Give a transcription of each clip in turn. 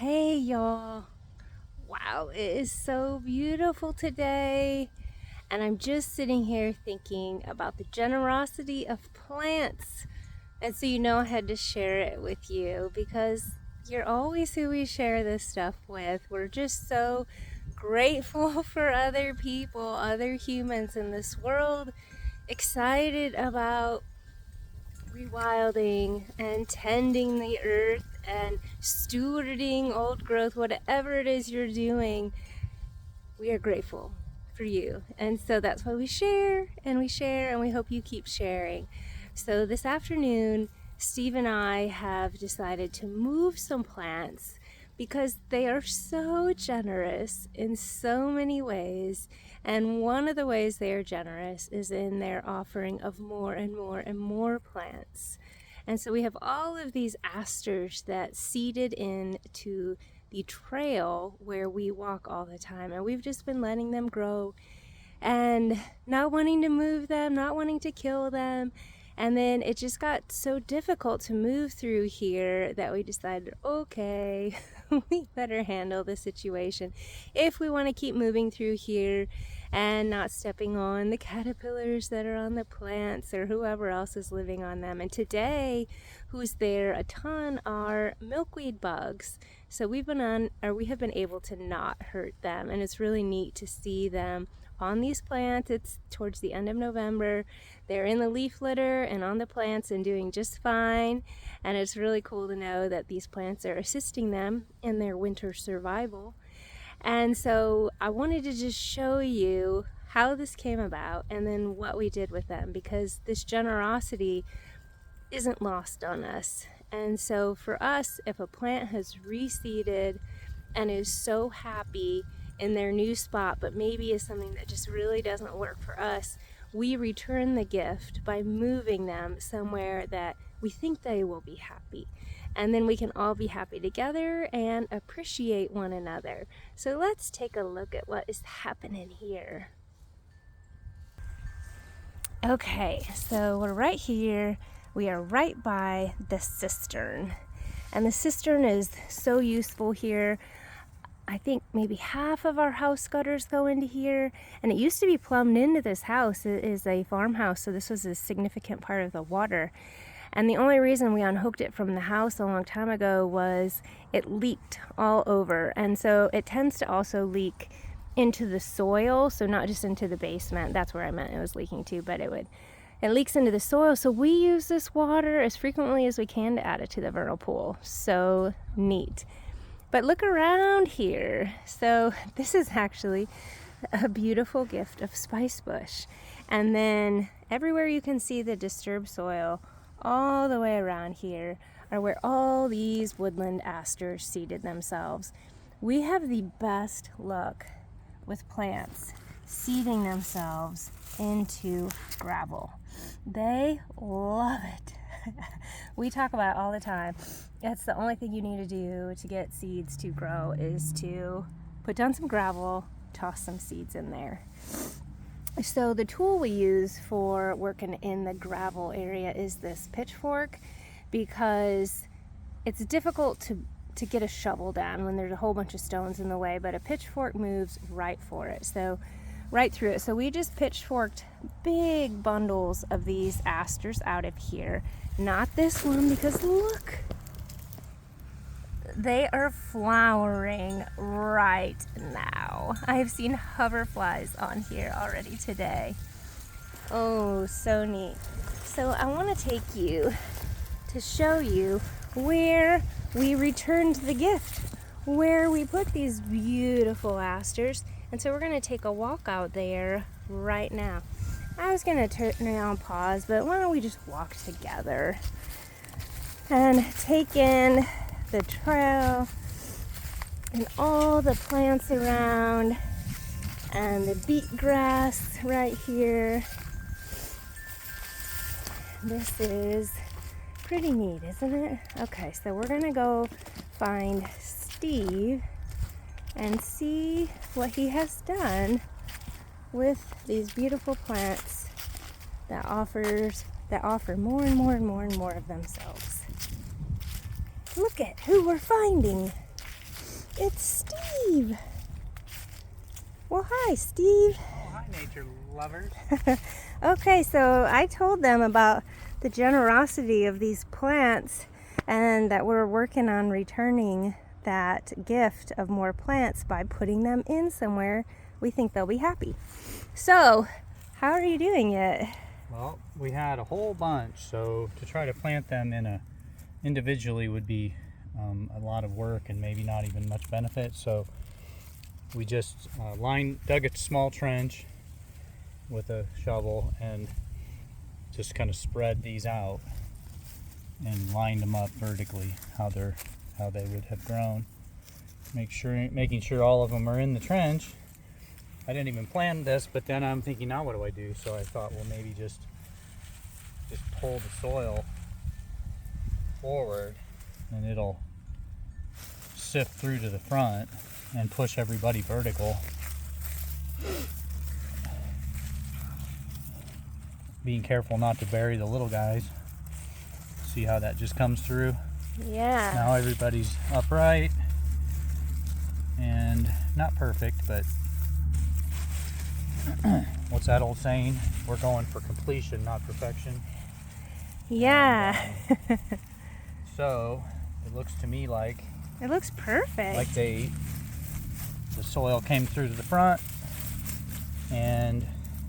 Hey y'all. Wow, it is so beautiful today. And I'm just sitting here thinking about the generosity of plants. And so, I had to share it with you because you're always who we share this stuff with. We're just so grateful for other people, other humans in this world, excited about rewilding and tending the earth and stewarding old growth, whatever it is you're doing, we are grateful for you. And so that's why we share and we share, and we hope you keep sharing. So this afternoon, Steve and I have decided to move some plants because they are so generous in so many ways. And one of the ways they are generous is in their offering of more and more and more plants. And so we have all of these asters that seeded into the trail where we walk all the time. And we've just been letting them grow and not wanting to move them, not wanting to kill them. And then it just got so difficult to move through here that we decided, okay, we better handle the situation if we want to keep moving through here and not stepping on the caterpillars that are on the plants or whoever else is living on them. And today, who's there a ton are milkweed bugs. So we have been able to not hurt them, and it's really neat to see them on these plants. It's towards the end of November. They're in the leaf litter and on the plants and doing just fine. And it's really cool to know that these plants are assisting them in their winter survival. And so I wanted to just show you how this came about and then what we did with them, because this generosity isn't lost on us. And so for us, if a plant has reseeded and is so happy in their new spot, but maybe is something that just really doesn't work for us, we return the gift by moving them somewhere that we think they will be happy. And then we can all be happy together and appreciate one another. So let's take a look at what is happening here. Okay, so we're right here. We are right by the cistern. And the cistern is so useful here. I think maybe half of our house gutters go into here, and it used to be plumbed into this house. It is a farmhouse, so this was a significant part of the water. And the only reason we unhooked it from the house a long time ago was it leaked all over. And so it tends to also leak into the soil, so not just into the basement. That's where I meant it was leaking to, but it leaks into the soil. So we use this water as frequently as we can to add it to the vernal pool. So neat. But look around here. So this is actually a beautiful gift of spice bush. And then everywhere you can see the disturbed soil, all the way around here are where all these woodland asters seeded themselves. We have the best luck with plants seeding themselves into gravel. They love it. We talk about it all the time. That's the only thing you need to do to get seeds to grow, is to put down some gravel, toss some seeds in there. So the tool we use for working in the gravel area is this pitchfork, because it's difficult to get a shovel down when there's a whole bunch of stones in the way, but a pitchfork moves right through it. So we just pitchforked big bundles of these asters out of here. Not this one, because look, they are flowering right now. I have seen hoverflies on here already today. Oh, so neat. So I want to take you to show you where we returned the gift, where we put these beautiful asters. And so we're going to take a walk out there right now. I was going to turn it on pause, but why don't we just walk together and take in the trail and all the plants around and the beet grass right here. This is pretty neat, isn't it? Okay, so we're going to go find Steve and see what he has done with these beautiful plants that offer more and more and more and more of themselves. Look at who we're finding. It's Steve. Well, hi, Steve. Oh, hi, nature lovers. Okay, so I told them about the generosity of these plants and that we're working on returning that gift of more plants by putting them in somewhere we think they'll be happy. So, how are you doing it? Well, we had a whole bunch, so to try to plant them individually would be a lot of work and maybe not even much benefit. So we just dug a small trench with a shovel and just kind of spread these out and lined them up vertically how they would have grown. Making sure all of them are in the trench. I didn't even plan this, but then I'm thinking, now what do I do? So I thought, well, maybe just pull the soil forward and it'll sift through to the front and push everybody vertical. Being careful not to bury the little guys. See how that just comes through? Yeah. Now everybody's upright and not perfect, but what's that old saying? We're going for completion, not perfection. Yeah. And, so it looks to me like It looks perfect. the soil came through to the front, and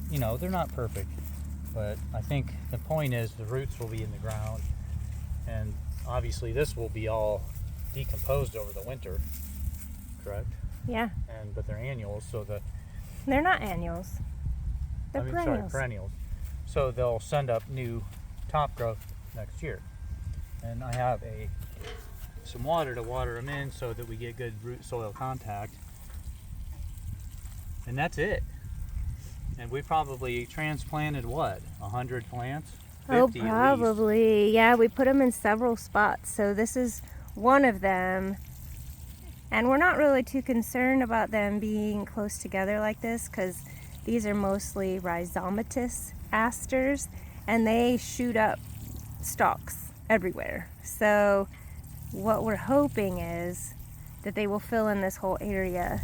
you know, they're not perfect, but I think the point is the roots will be in the ground, and obviously this will be all decomposed over the winter, correct? Yeah. But they're annuals, so They're not annuals. They're perennials. Perennials. So they'll send up new top growth next year. And I have some water to water them in so that we get good root soil contact. And that's it. And we probably transplanted what, 100 plants? 50 Oh, probably. Yeah, we put them in several spots. So this is one of them. And we're not really too concerned about them being close together like this because these are mostly rhizomatous asters and they shoot up stalks everywhere. So what we're hoping is that they will fill in this whole area.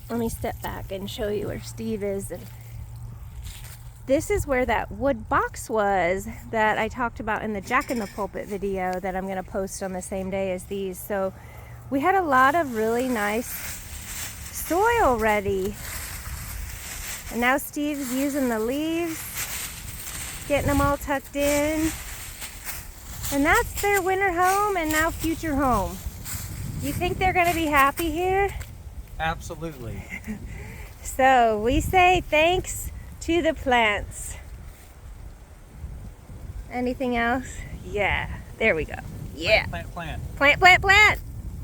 Let me step back and show you where Steve is. And this is where that wood box was that I talked about in the Jack in the Pulpit video that I'm going to post on the same day as these. So we had a lot of really nice soil ready. And now Steve's using the leaves, getting them all tucked in. And that's their winter home and now future home. You think they're going to be happy here? Absolutely. So we say thanks to the plants. Anything else? Yeah, there we go. Yeah. Plant. Plant, plant, plant.